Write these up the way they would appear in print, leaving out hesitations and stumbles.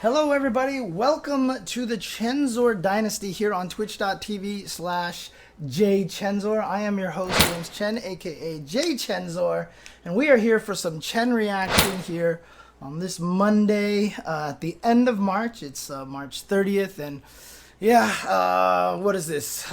Hello everybody, welcome to the Chensor Dynasty here on twitch.tv/jchensor. I am your host, James Chen, aka jchensor, and we are here for some Chen reaction here on this Monday at the end of March. It's March 30th, and what is this?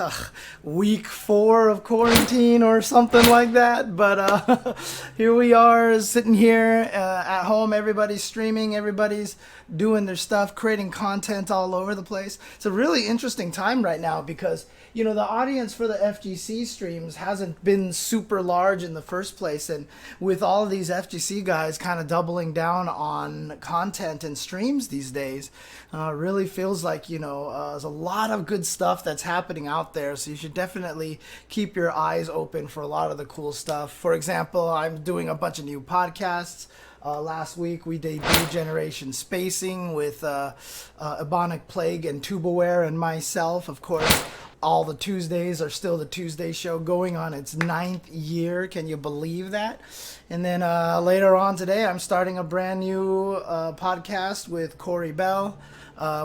Week 4 of quarantine or something like that. But here we are sitting here at home. Everybody's streaming. Everybody's doing their stuff, creating content all over the place. It's a really interesting time right now because, you know, the audience for the FGC streams hasn't been super large in the first place. And with all of these FGC guys kind of doubling down on content and streams these days, really feels like, you know, there's a lot of good stuff that's happening out there. So you should definitely keep your eyes open for a lot of the cool stuff. For example, I'm doing a bunch of new podcasts. Last week we debuted Generation Spacing with Ebonic Plague and Tubaware and myself. Of course, all the Tuesdays are still the Tuesday show, going on its 9th year. Can you believe that? And then later on today, I'm starting a brand new podcast with CoryBell,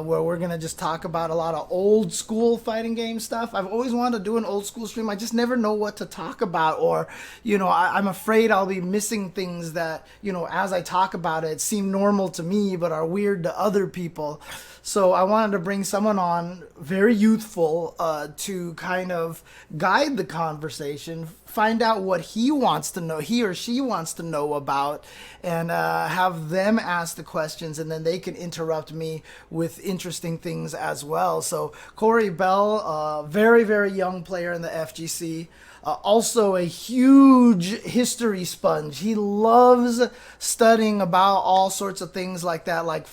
where we're going to just talk about a lot of old school fighting game stuff. I've always wanted to do an old school stream. I just never know what to talk about, or, you know, I'm afraid I'll be missing things that, you know, as I talk about it, seem normal to me, but are weird to other people. So I wanted to bring someone on very youthful to kind of guide the conversation, find out what he wants to know, he or she wants to know about, and have them ask the questions, and then they can interrupt me with interesting things as well. So CoryBell, very, very young player in the FGC. Also a huge history sponge. He loves studying about all sorts of things like that, like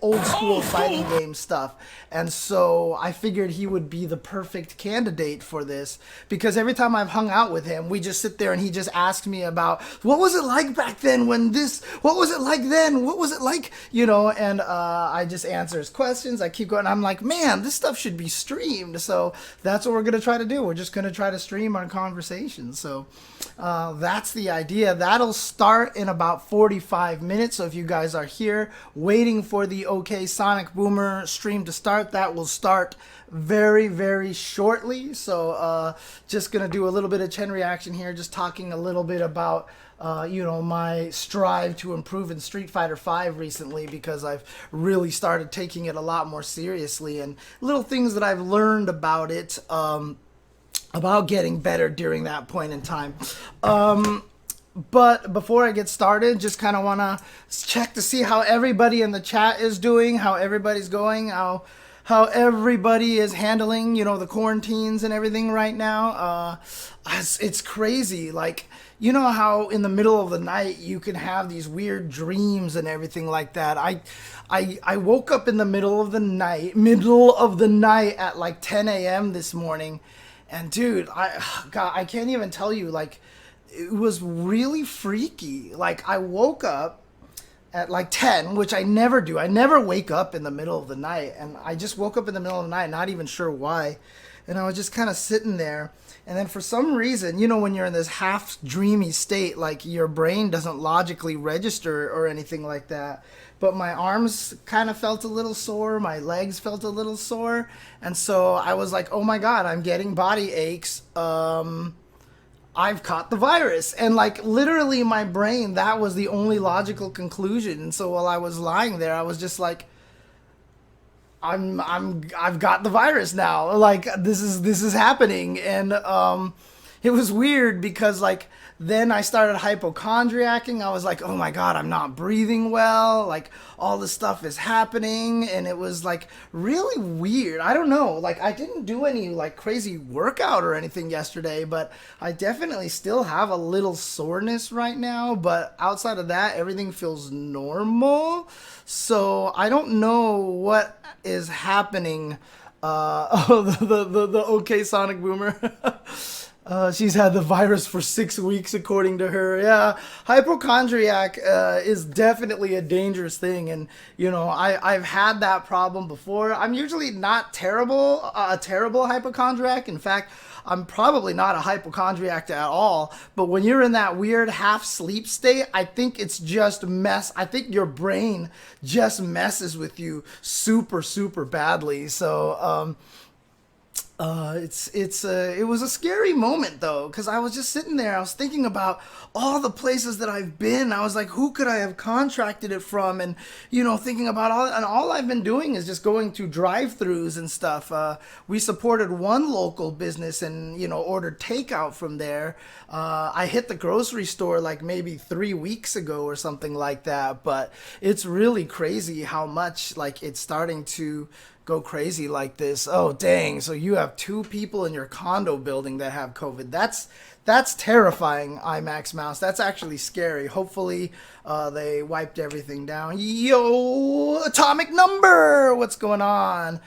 old school fighting game stuff. And so I figured he would be the perfect candidate for this, because every time I've hung out with him, we just sit there and he just asks me about, what was it like back then when this, what was it like then? What was it like? You know, and I just answer his questions. I keep going. I'm like, man, this stuff should be streamed. So that's what we're going to try to do. We're just going to try to stream our conversation. So that's the idea. That'll start in about 45 minutes. So if you guys are here waiting for the OK Sonic Boomer stream to start, that will start very, very shortly. So just gonna do a little bit of Chen reaction here, just talking a little bit about you know, my strive to improve in Street Fighter V recently, because I've really started taking it a lot more seriously, and little things that I've learned about it, about getting better during that point in time. But before I get started, just kind of want to check to see how everybody in the chat is doing, how everybody's going, how everybody is handling, you know, the quarantines and everything right now. It's crazy. Like, you know how in the middle of the night you can have these weird dreams and everything like that. I woke up in the middle of the night at like 10 a.m. this morning, and dude, I can't even tell you, like, it was really freaky. Like, I woke up at like 10, which I never do. I never wake up in the middle of the night, and I just woke up in the middle of the night, not even sure why. And I was just kind of sitting there, and then for some reason, you know, when you're in this half dreamy state, like your brain doesn't logically register or anything like that. But my arms kind of felt a little sore, my legs felt a little sore, and so I was like, oh my god, I'm getting body aches. I've caught the virus. And like literally my brain, that was the only logical conclusion. And so while I was lying there, I was just like, I've got the virus now. Like, this is happening. And it was weird because, like, then I started hypochondriacing. I was like, oh my god, I'm not breathing well. Like, all this stuff is happening. And it was, like, really weird. I don't know. Like, I didn't do any, like, crazy workout or anything yesterday, but I definitely still have a little soreness right now. But outside of that, everything feels normal. So I don't know what is happening. The OK Sonic Boomer. She's had the virus for 6 weeks, according to her. Yeah, hypochondriac is definitely a dangerous thing, and you know, I've had that problem before. I'm usually not a terrible hypochondriac. In fact, I'm probably not a hypochondriac at all, but when you're in that weird half sleep state, I think it's just I think your brain just messes with you super, super badly. So, it was a scary moment though, because I was just sitting there. I was thinking about all the places that I've been. I was like, who could I have contracted it from? And thinking about all I've been doing is just going to drive-throughs and stuff. We supported one local business and ordered takeout from there. I hit the grocery store like maybe 3 weeks ago or something like that. But it's really crazy how much like it's starting to go crazy like this. Oh dang, so you have 2 people in your condo building that have COVID. That's terrifying, IMAX Mouse. That's actually scary. Hopefully they wiped everything down. Yo, Atomic Number, what's going on?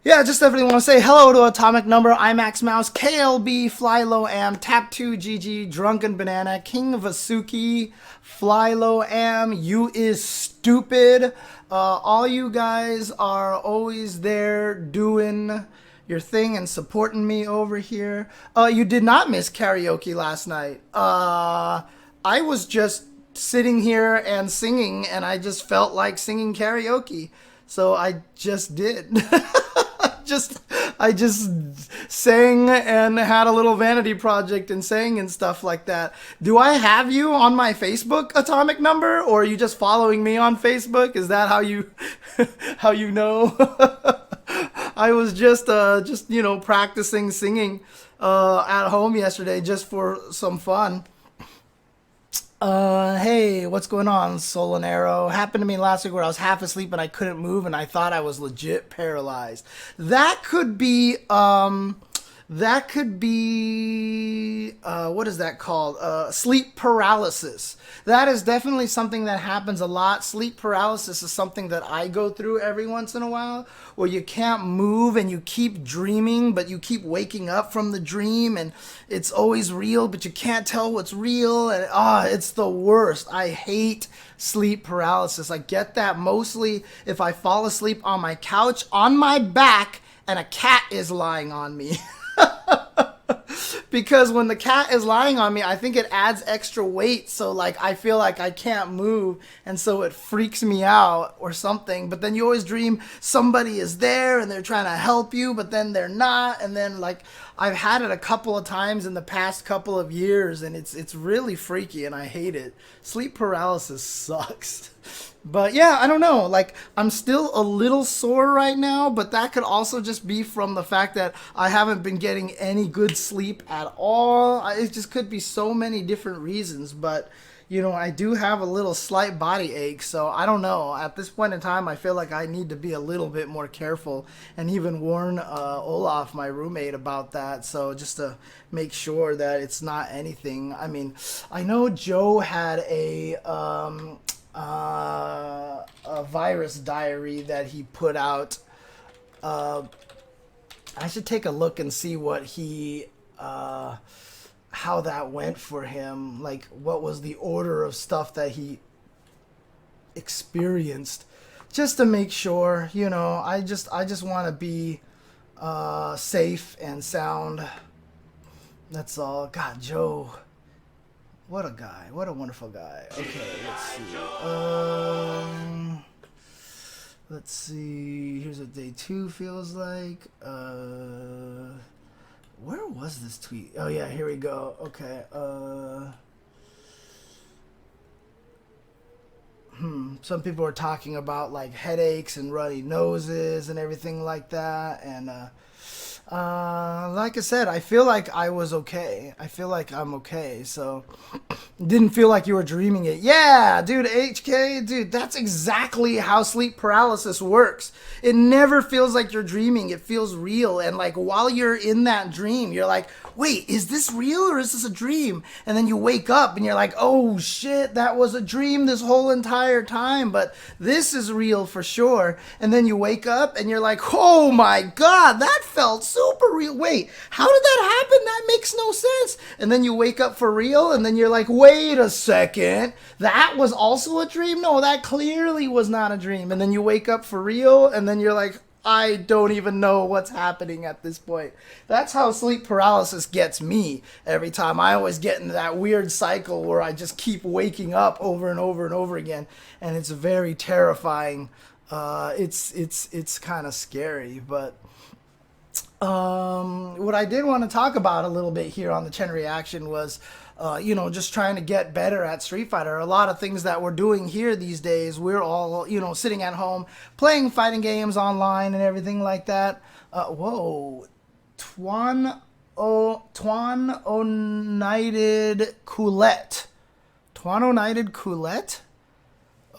Yeah, just definitely want to say hello to Atomic Number, IMAX Mouse, KLB, Fly Low Am, Tap 2 GG, Drunken Banana, King Vasuki, Fly Low Am, You Is Stupid. All you guys are always there doing your thing and supporting me over here. You did not miss karaoke last night. I was just sitting here and singing, and I just felt like singing karaoke. So I just did. I just sang and had a little vanity project and sang and stuff like that. Do I have you on my Facebook, Atomic Number, or are you just following me on Facebook? Is that how you know? I was just practicing singing at home yesterday just for some fun. Hey, what's going on, Solanero? Happened to me last week where I was half asleep and I couldn't move and I thought I was legit paralyzed. That could be, what is that called? Sleep paralysis. That is definitely something that happens a lot. Sleep paralysis is something that I go through every once in a while, where you can't move and you keep dreaming, but you keep waking up from the dream and it's always real, but you can't tell what's real. And it's the worst. I hate sleep paralysis. I get that mostly if I fall asleep on my couch on my back and a cat is lying on me. Because when the cat is lying on me, I think it adds extra weight. So like I feel like I can't move, and so it freaks me out or something. But then you always dream somebody is there and they're trying to help you, but then they're not. And then like I've had it a couple of times in the past couple of years, and it's really freaky and I hate it. Sleep paralysis sucks. But yeah, I don't know, like I'm still a little sore right now, but that could also just be from the fact that I haven't been getting any good sleep at all. It just could be so many different reasons, but I do have a little slight body ache, so I don't know. At this point in time, I feel like I need to be a little bit more careful and even warn Olaf, my roommate, about that, so just to make sure that it's not anything. I mean, I know Joe had a virus diary that he put out. I should take a look and see what he how that went for him, like what was the order of stuff that he experienced, just to make sure. I just want to be safe and sound. That's all. God, Joe, what a guy. What a wonderful guy. Okay, let's see. Here's what day 2 feels like. Where was this tweet? Oh yeah, here we go. Okay. Some people are talking about like headaches and runny noses and everything like that, and like I said, I feel like I was okay. I feel like I'm okay. So didn't feel like you were dreaming it. Yeah, dude, HK, dude, that's exactly how sleep paralysis works. It never feels like you're dreaming. It feels real. And like while you're in that dream, you're like, wait, is this real or is this a dream? And then you wake up and you're like, oh shit, that was a dream this whole entire time, but this is real for sure. And then you wake up and you're like, oh my God, that felt super real. Wait, how did that happen? That makes no sense. And then you wake up for real and then you're like, wait a second, that was also a dream? No, that clearly was not a dream. And then you wake up for real and then you're like, I don't even know what's happening at this point. That's how sleep paralysis gets me every time. I always get into that weird cycle where I just keep waking up over and over and over again, and it's very terrifying. It's kind of scary, but what I did want to talk about a little bit here on the Chen Reaction was, just trying to get better at Street Fighter. A lot of things that we're doing here these days, we're all, sitting at home, playing fighting games online and everything like that. Whoa. Twan United Coulette. Twan United Coulette?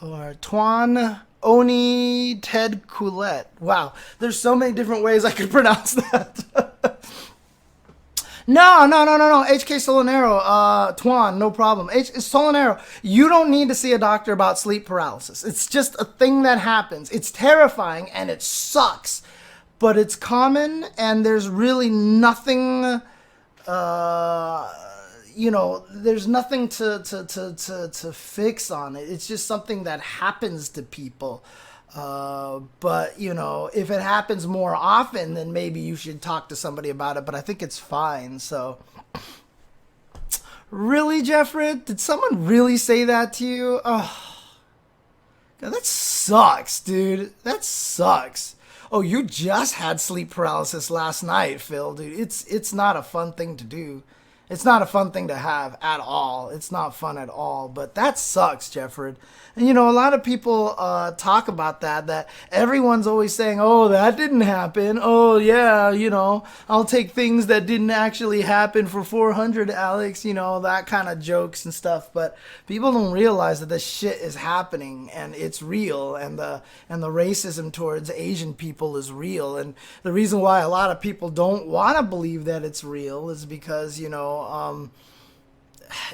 Or Twan Oni Ted Coulette. Wow, there's so many different ways I could pronounce that. No. HK Solanero, Twan, no problem. Solanero, you don't need to see a doctor about sleep paralysis. It's just a thing that happens. It's terrifying and it sucks, but it's common and there's really nothing. There's nothing to fix on it. It's just something that happens to people. But if it happens more often, then maybe you should talk to somebody about it. But I think it's fine. So, really, Jeffrey, did someone really say that to you? Oh, God, that sucks, dude. That sucks. Oh, you just had sleep paralysis last night, Phil, dude. It's not a fun thing to do. It's not a fun thing to have at all. It's not fun at all. But that sucks, Jeffrey. And, a lot of people talk about that everyone's always saying, oh, that didn't happen. Oh, yeah, I'll take things that didn't actually happen for 400, Alex, that kind of jokes and stuff. But people don't realize that this shit is happening and it's real. And the racism towards Asian people is real. And the reason why a lot of people don't want to believe that it's real is because,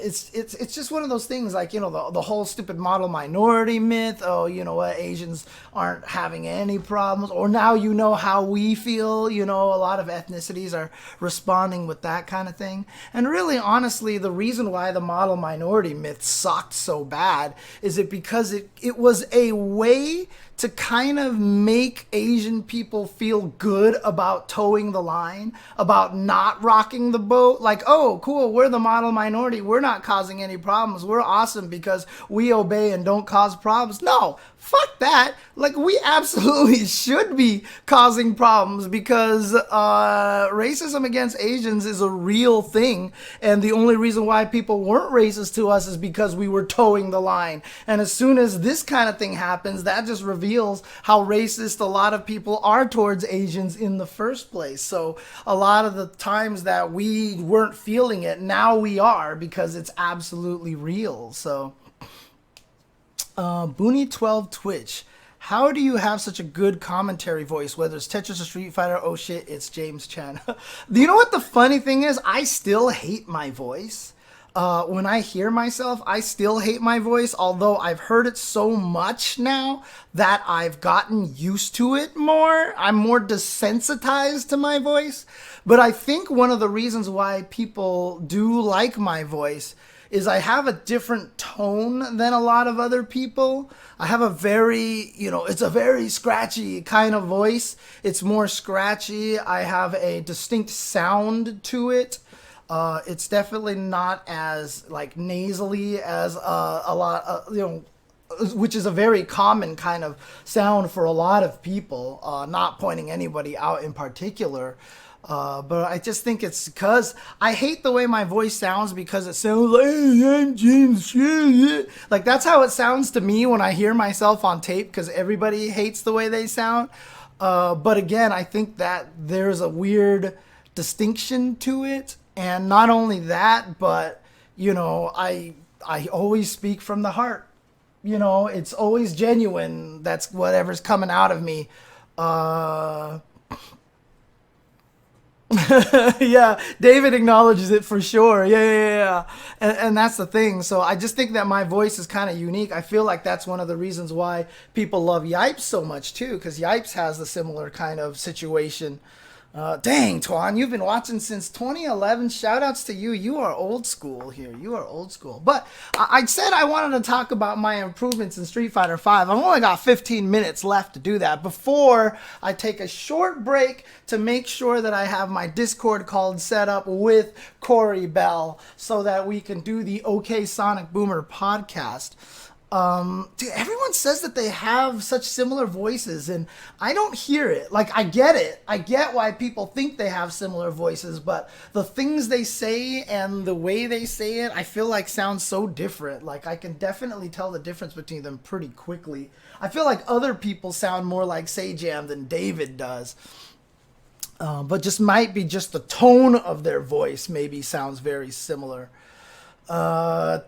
it's just one of those things, like, the whole stupid model minority myth. Oh, you know what, Asians aren't having any problems, or now how we feel. A lot of ethnicities are responding with that kind of thing. And really, honestly, the reason why the model minority myth sucked so bad is because it was a way to kind of make Asian people feel good about towing the line, about not rocking the boat. Like, oh, cool, we're the model minority. We're not causing any problems. We're awesome because we obey and don't cause problems. No, fuck that. Like, we absolutely should be causing problems because racism against Asians is a real thing. And the only reason why people weren't racist to us is because we were towing the line. And as soon as this kind of thing happens, that just reveals how racist a lot of people are towards Asians in the first place. So a lot of the times that we weren't feeling it, now we are, because it's absolutely real. So Booney12 Twitch, how do you have such a good commentary voice, whether it's Tetris or Street Fighter? Oh shit, it's James Chen. Do you know what the funny thing is? I still hate my voice. When I hear myself, I still hate my voice, although I've heard it so much now that I've gotten used to it more. I'm more desensitized to my voice. But I think one of the reasons why people do like my voice is I have a different tone than a lot of other people. I have a very, it's a very scratchy kind of voice. It's more scratchy. I have a distinct sound to it. It's definitely not as like nasally as a lot, which is a very common kind of sound for a lot of people, not pointing anybody out in particular. But I just think it's because I hate the way my voice sounds, because it sounds like, hey, I'm James. Like, that's how it sounds to me when I hear myself on tape, because everybody hates the way they sound. But again, I think that there's a weird distinction to it. And not only that, but, I always speak from the heart. It's always genuine. That's whatever's coming out of me. Yeah, David acknowledges it for sure. Yeah. And that's the thing. So I just think that my voice is kind of unique. I feel like that's one of the reasons why people love Yipes so much too, because Yipes has the similar kind of situation. Dang, Tuan, you've been watching since 2011. Shoutouts to you. You are old school here. You are old school. But I said I wanted to talk about my improvements in Street Fighter V. I've only got 15 minutes left to do that before I take a short break to make sure that I have my Discord call set up with CoryBell so that we can do the OK Sonic Boomer podcast. Dude, everyone says that they have such similar voices, and I don't hear it. Like, I get it. I get why people think they have similar voices, but the things they say and the way they say it, I feel like sounds so different. Like, I can definitely tell the difference between them pretty quickly. I feel like other people sound more like Sajam than David does. But just might be just the tone of their voice maybe sounds very similar.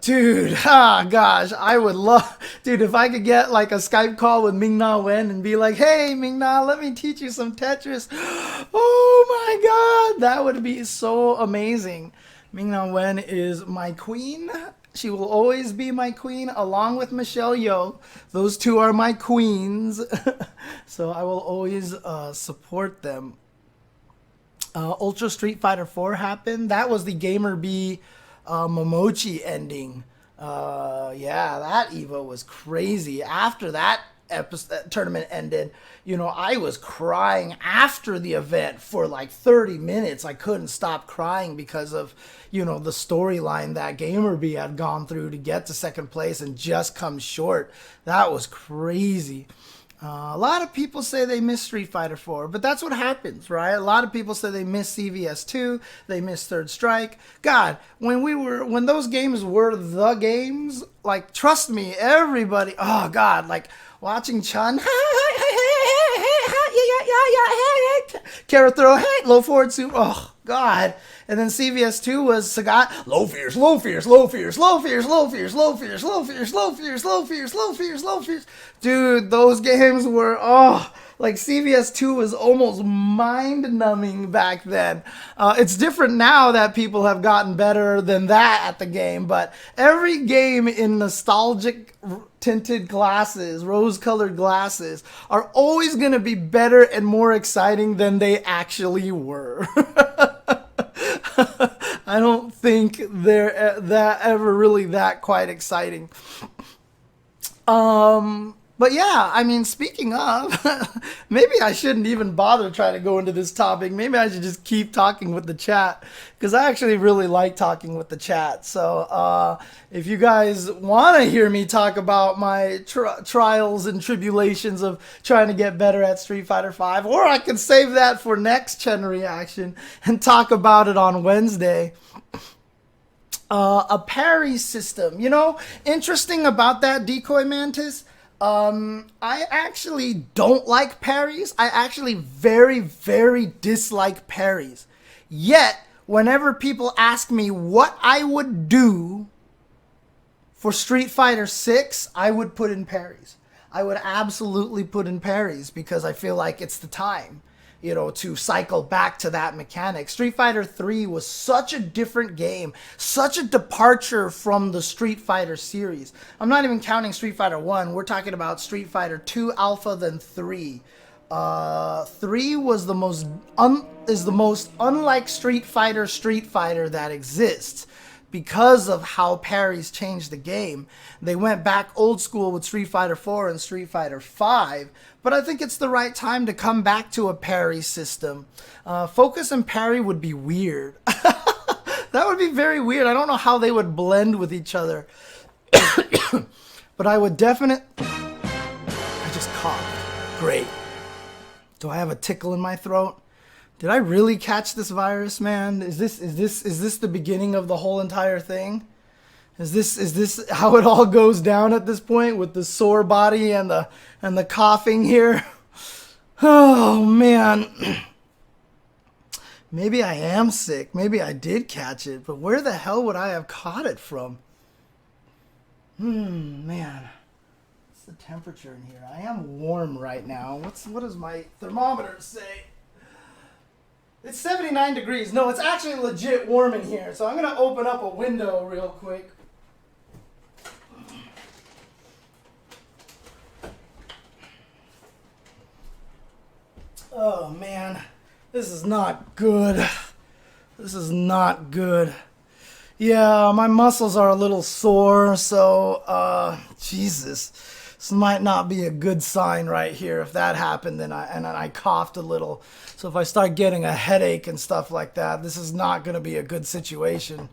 Dude, gosh, I would love, dude, if I could get like a Skype call with Ming-Na Wen and be like, hey, Ming-Na, let me teach you some Tetris. Oh my God, that would be so amazing. Ming-Na Wen is my queen. She will always be my queen, along with Michelle Yeoh. Those two are my queens. So I will always support them. Ultra Street Fighter 4 happened. That was the Gamer B Momochi ending. Yeah, that Evo was crazy. After that tournament ended, you know, I was crying after the event for like 30 minutes. I couldn't stop crying because of, you know, the storyline that Gamer B had gone through to get to second place and just come short. That was crazy. A lot of people say they miss Street Fighter 4, but that's what happens, right? A lot of people say they miss CVS 2, they miss Third Strike. God, when those games were the games, like, trust me, everybody, oh God, like watching Chen, carrot throw, hey, low forward super, oh God. And then CVS 2 was Sagat, low fears, low fears, low fears, low fears, low fears, low fears, low fears, low fears, low fears, low fears, low fears. Dude, those games were, like CVS 2 was almost mind-numbing back then. It's different now that people have gotten better than that at the game, but every game in nostalgic tinted glasses, rose-colored glasses, are always going to be better and more exciting than they actually were. I don't think they're ever really that quite exciting. But yeah, I mean, speaking of, maybe I shouldn't even bother trying to go into this topic. Maybe I should just keep talking with the chat, because I actually really like talking with the chat. So if you guys want to hear me talk about my trials and tribulations of trying to get better at Street Fighter V, or I can save that for next Chen reaction and talk about it on Wednesday. A parry system, you know, interesting about that, Decoy Mantis. I actually don't like parries. I actually very, very dislike parries. Yet, whenever people ask me what I would do for Street Fighter 6, I would put in parries. I would absolutely put in parries because I feel like it's the time, you know, to cycle back to that mechanic. Street Fighter 3 was such a different game, such a departure from the Street Fighter series. I'm not even counting Street Fighter 1. We're talking about Street Fighter 2 Alpha, then 3. 3 was the most unlike Street Fighter that exists. Because of how parries changed the game. They went back old school with Street Fighter 4 and Street Fighter 5, but I think it's the right time to come back to a parry system. Focus and parry would be weird. That would be very weird. I don't know how they would blend with each other. But I would definitely... I just coughed. Great. Do I have a tickle in my throat? Did I really catch this virus, man? Is this the beginning of the whole entire thing? Is this how it all goes down at this point with the sore body and the coughing here? Oh man. Maybe I am sick. Maybe I did catch it, but where the hell would I have caught it from? Man. What's the temperature in here? I am warm right now. What does my thermometer say? It's 79 degrees. No, it's actually legit warm in here. So I'm going to open up a window real quick. Oh, man. This is not good. This is not good. Yeah, my muscles are a little sore, so Jesus, this might not be a good sign right here. If that happened, then I coughed a little. So if I start getting a headache and stuff like that, this is not going to be a good situation.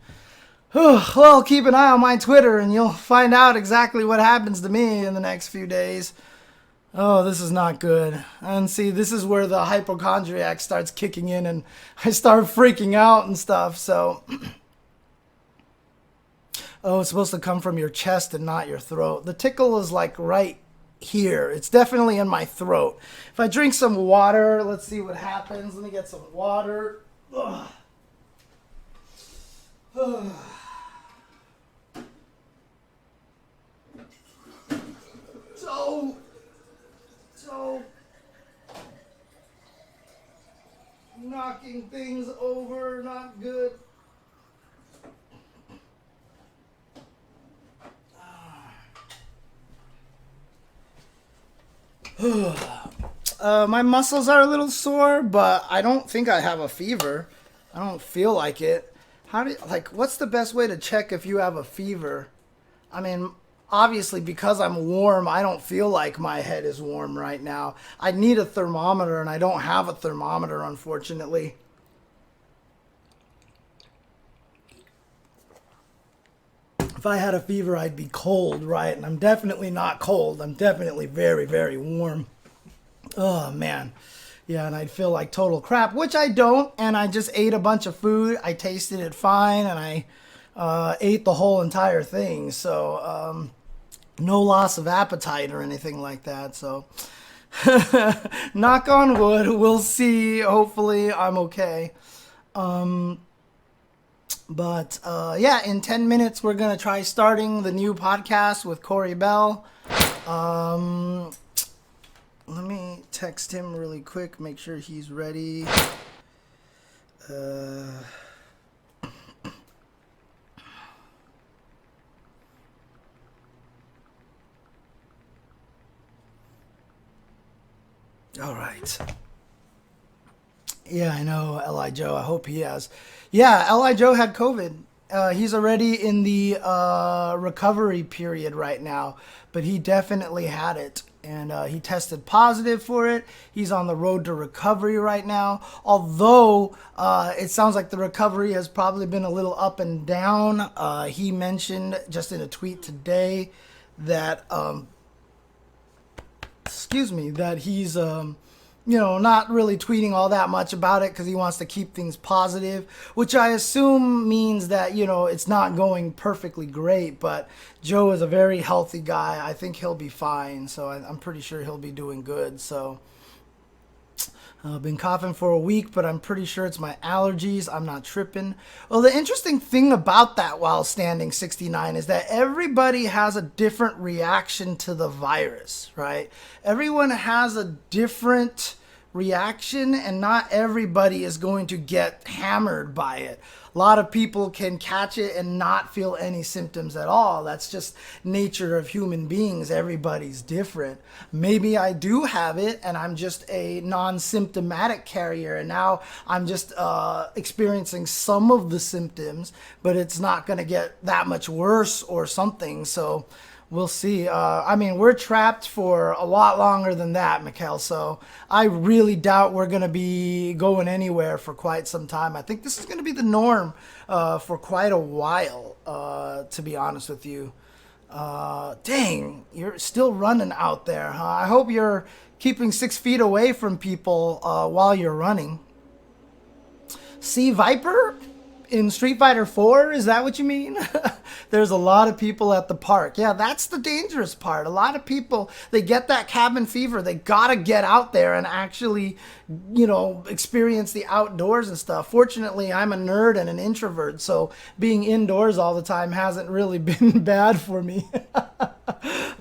Well, keep an eye on my Twitter, and you'll find out exactly what happens to me in the next few days. Oh, this is not good. And see, this is where the hypochondriac starts kicking in, and I start freaking out and stuff. So, oh, it's supposed to come from your chest and not your throat. The tickle is like right here. It's definitely in my throat. If I drink some water, let's see what happens. Let me get some water. Ugh. So knocking things over, not good. My muscles are a little sore, but I don't think I have a fever. I don't feel like it. What's the best way to check if you have a fever? I mean, obviously, because I'm warm, I don't feel like my head is warm right now. I need a thermometer, and I don't have a thermometer, unfortunately. If I had a fever, I'd be cold, right? And I'm definitely not cold. I'm definitely very, very warm. Oh, man. Yeah, and I'd feel like total crap, which I don't. And I just ate a bunch of food. I tasted it fine, and I ate the whole entire thing. So, no loss of appetite or anything like that. So, knock on wood. We'll see. Hopefully, I'm okay. But yeah, in 10 minutes, we're going to try starting the new podcast with CoryBell. Let me text him really quick, make sure he's ready. All right. Yeah, I know, L.I. Joe. I hope he has. Yeah, L.I. Joe had COVID. He's already in the recovery period right now, but he definitely had it. And he tested positive for it. He's on the road to recovery right now. Although it sounds like the recovery has probably been a little up and down. He mentioned just in a tweet today that, that he's, not really tweeting all that much about it because he wants to keep things positive, which I assume means that, it's not going perfectly great, but Joe is a very healthy guy. I think he'll be fine, so I'm pretty sure he'll be doing good. So I've been coughing for a week, but I'm pretty sure it's my allergies. I'm not tripping. Well, the interesting thing about that while standing 69 is that everybody has a different reaction to the virus, right? Everyone has a different reaction, and not everybody is going to get hammered by it. A lot of people can catch it and not feel any symptoms at all. That's just nature of human beings. Everybody's different. Maybe I do have it and I'm just a non-symptomatic carrier, and now I'm just experiencing some of the symptoms, but it's not going to get that much worse or something. So we'll see. I mean, we're trapped for a lot longer than that, Mikhail. So I really doubt we're going to be going anywhere for quite some time. I think this is going to be the norm for quite a while, to be honest with you. Dang, you're still running out there, huh? I hope you're keeping 6 feet away from people while you're running. See Viper in Street Fighter 4? Is that what you mean? There's a lot of people at the park. Yeah, that's the dangerous part. A lot of people, they get that cabin fever. They gotta get out there and actually, experience the outdoors and stuff. Fortunately, I'm a nerd and an introvert, so being indoors all the time hasn't really been bad for me.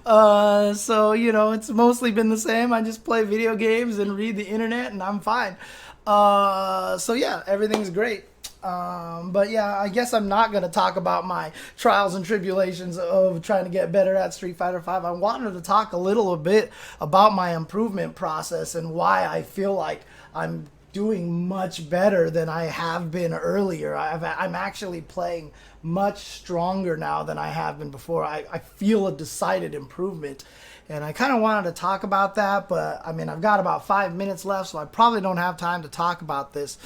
So, it's mostly been the same. I just play video games and read the internet, and I'm fine. So yeah, everything's great. But yeah, I guess I'm not going to talk about my trials and tribulations of trying to get better at Street Fighter V. I wanted to talk a little bit about my improvement process and why I feel like I'm doing much better than I have been earlier. I'm actually playing much stronger now than I have been before. I feel a decided improvement. And I kind of wanted to talk about that, but I mean, I've got about 5 minutes left, so I probably don't have time to talk about this.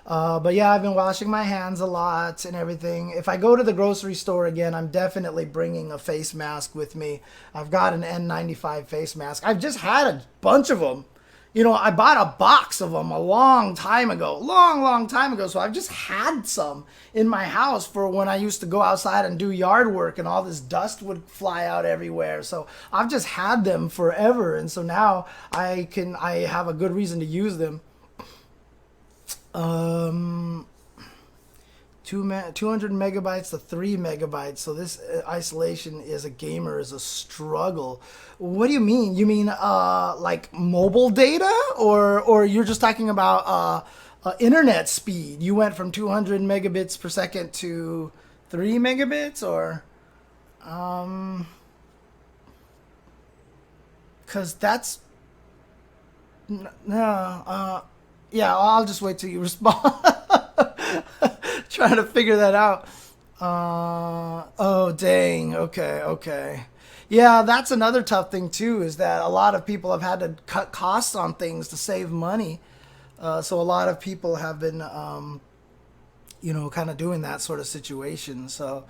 But yeah, I've been washing my hands a lot and everything. If I go to the grocery store again, I'm definitely bringing a face mask with me. I've got an N95 face mask. I've just had a bunch of them. You know, I bought a box of them a long time ago, long time ago. So I've just had some in my house for when I used to go outside and do yard work and all this dust would fly out everywhere. So I've just had them forever. And so now I have a good reason to use them. 200 megabytes to 3 megabytes. So this isolation is a struggle. What do you mean? You mean like mobile data, or you're just talking about internet speed? You went from 200 megabits per second to 3 megabits, or because that's no. Yeah, I'll just wait till you respond. Trying to figure that out. Oh, dang. Okay. Yeah, that's another tough thing, too, is that a lot of people have had to cut costs on things to save money. So a lot of people have been, kind of doing that sort of situation. So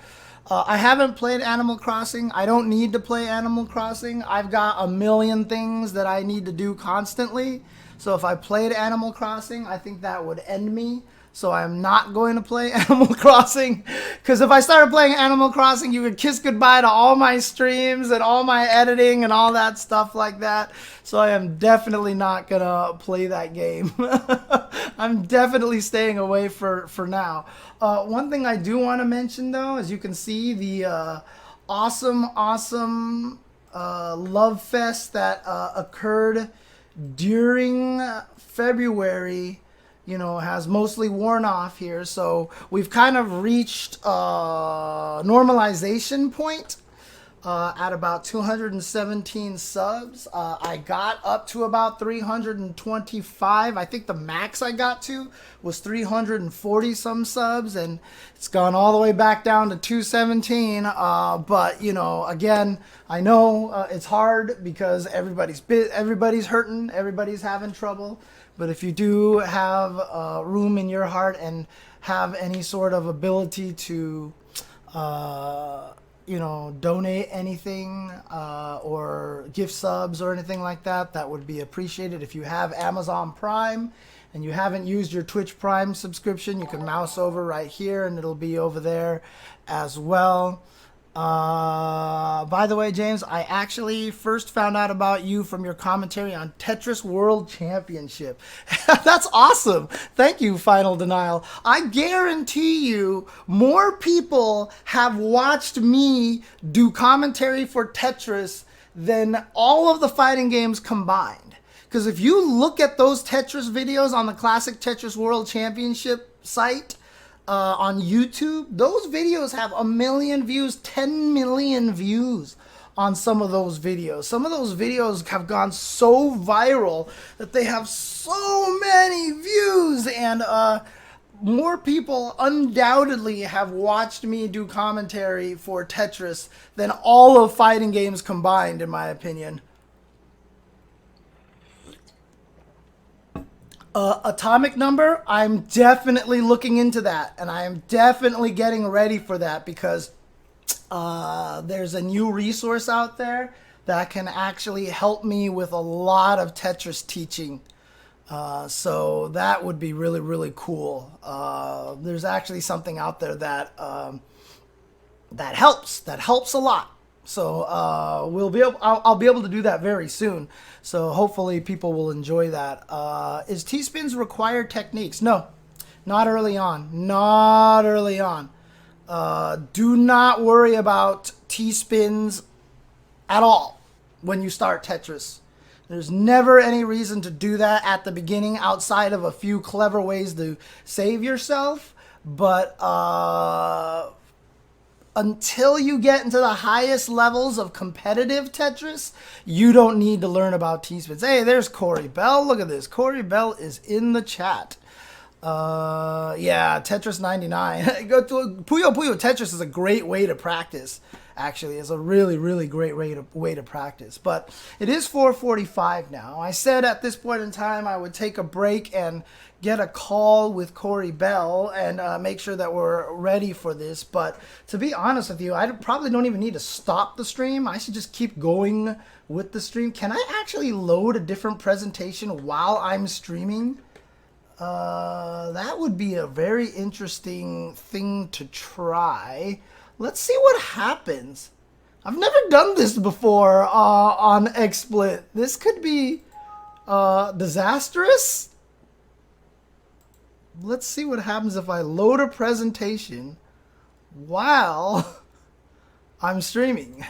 I haven't played Animal Crossing. I don't need to play Animal Crossing. I've got a million things that I need to do constantly. So if I played Animal Crossing, I think that would end me. So I'm not going to play Animal Crossing, because if I started playing Animal Crossing, you would kiss goodbye to all my streams and all my editing and all that stuff like that. So I am definitely not going to play that game. I'm definitely staying away for now. One thing I do want to mention, though, as you can see, the awesome Love Fest that occurred during February, has mostly worn off here. So we've kind of reached a normalization point at about 217 subs. I got up to about 325. I think the max I got to was 340 some subs, and it's gone all the way back down to 217. But again, I know it's hard because everybody's hurting, everybody's having trouble. But if you do have room in your heart and have any sort of ability to, donate anything or gift subs or anything like that, that would be appreciated. If you have Amazon Prime and you haven't used your Twitch Prime subscription, you can mouse over right here and it'll be over there as well. By the way, James, I actually first found out about you from your commentary on Tetris World Championship. That's awesome. Thank you, Final Denial. I guarantee you more people have watched me do commentary for Tetris than all of the fighting games combined. Because if you look at those Tetris videos on the Classic Tetris World Championship site, on YouTube, those videos have 1 million views, 10 million views on some of those videos. Some of those videos have gone so viral that they have so many views, and more people undoubtedly have watched me do commentary for Tetris than all of fighting games combined, in my opinion. Atomic Number, I'm definitely looking into that, and I am definitely getting ready for that, because there's a new resource out there that can actually help me with a lot of Tetris teaching. So that would be really, really cool. There's actually something out there that that helps a lot. So I'll be able to do that very soon. So hopefully people will enjoy that. Is T-spins required techniques? No, not early on. Not early on. Do not worry about T-spins at all when you start Tetris. There's never any reason to do that at the beginning outside of a few clever ways to save yourself. But until you get into the highest levels of competitive Tetris, you don't need to learn about T-spins. Hey, there's CoryBell. Look at this. CoryBell is in the chat. Yeah, Tetris 99. Go to Puyo Puyo. Tetris is a great way to practice. Actually, it's a really, really great way to practice. But it is 4:45 now. I said at this point in time I would take a break and get a call with CoryBell and make sure that we're ready for this. But to be honest with you, I probably don't even need to stop the stream. I should just keep going with the stream. Can I actually load a different presentation while I'm streaming? That would be a very interesting thing to try. Let's see what happens. I've never done this before on XSplit. This could be disastrous. Let's see what happens if I load a presentation while I'm streaming.